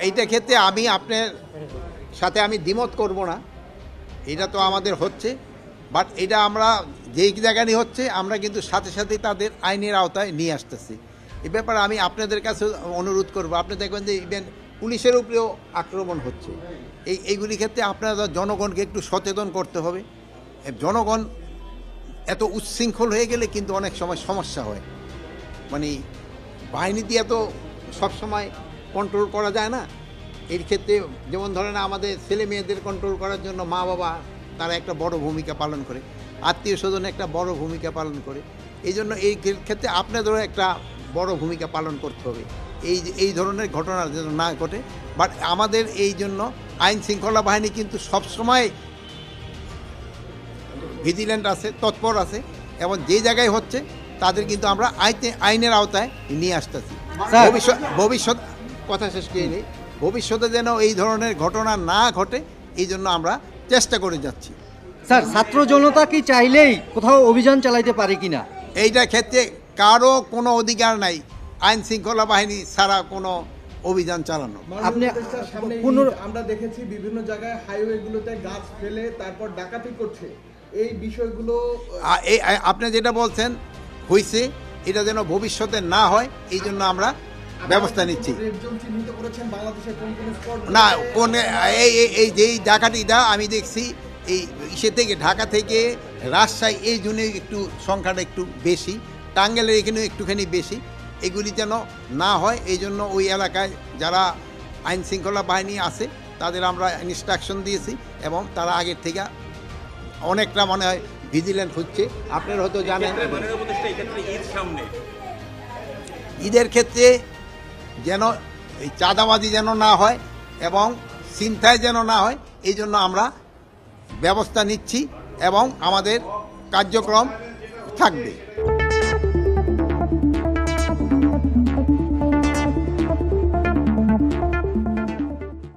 এইটা ক্ষেত্রে আমি আপনার সাথে আমি দ্বিমত করব না, এটা তো আমাদের হচ্ছে, বাট এটা আমরা যেই জায়গায় হচ্ছে আমরা কিন্তু সাথে সাথেই তাদের আইনের আওতায় নিয়ে আসতেছি। এ ব্যাপারে আমি আপনাদের কাছে অনুরোধ করব, আপনি দেখবেন যে ইভেন পুলিশের উপরেও আক্রমণ হচ্ছে। এইগুলি ক্ষেত্রে আপনারা জনগণকে একটু সচেতন করতে হবে। জনগণ এত উচ্ছৃঙ্খল হয়ে গেলে কিন্তু অনেক সময় সমস্যা হয়, মানে বাহিনী দিয়ে তো সবসময় কন্ট্রোল করা যায় না। এর ক্ষেত্রে যেমন ধরেন আমাদের ছেলে মেয়েদের কন্ট্রোল করার জন্য মা বাবা তারা একটা বড় ভূমিকা পালন করে, আত্মীয় স্বজন একটা বড় ভূমিকা পালন করে। এই জন্য এই ক্ষেত্রে আপনাদেরও একটা বড় ভূমিকা পালন করতে হবে এই ধরনের ঘটনা যেন না ঘটে। বাট আমাদের এই জন্য আইন শৃঙ্খলা বাহিনী কিন্তু সবসময় ভিজিল্যান্ট আছে, তৎপর আছে, এবং যে জায়গায় হচ্ছে তাদের কিন্তু আমরা আইনের আওতায় নিয়ে আসতেছি। ভবিষ্যৎ কথা শেষ করে নেই, ভবিষ্যতে যেন এই ধরনের ঘটনা না ঘটে এই জন্য আমরা চেষ্টা করে যাচ্ছি। স্যার, ছাত্র জনতা কি চাইলেই কোথাও অভিযান চালাইতে পারে কিনা? এইটা ক্ষেত্রে কারো কোনো অধিকার নাই আইন শৃঙ্খলা বাহিনী ছাড়া কোনো অভিযান চালানো। আপনি আমরা দেখেছি বিভিন্ন জায়গায় হাইওয়েগুলোতে গাছ ফেলে তারপর ডাকাতি করছে, এই বিষয়গুলো আপনি যেটা বলছেন হয়েছে, এটা যেন ভবিষ্যতে না হয় এই জন্য আমরা ব্যবস্থা নিচ্ছি। চিহ্নিত করেছেন বাংলাদেশের কোন কোন স্পট না, কোন এই যেই ডাকাতিটা আমি দেখছি এই ইসে থেকে ঢাকা থেকে রাজশাহী এই জন্য একটু সংখ্যাটা একটু বেশি, টাঙ্গাইলের এখানেও একটুখানি বেশি। এগুলি যেন না হয় এই জন্য ওই এলাকায় যারা আইন শৃঙ্খলা বাহিনী আছে তাদের আমরা ইনস্ট্রাকশন দিয়েছি, এবং তারা আগের থেকে অনেকটা মনে হয় ভিজিল্যান্ট হচ্ছে। আপনারা হয়তো জানেন ঈদের ক্ষেত্রে যেন এই চাঁদাবাজি যেন না হয় এবং ছিনতাই যেন না হয় এই জন্য আমরা ব্যবস্থা নিচ্ছি এবং আমাদের কার্যক্রম থাকবে।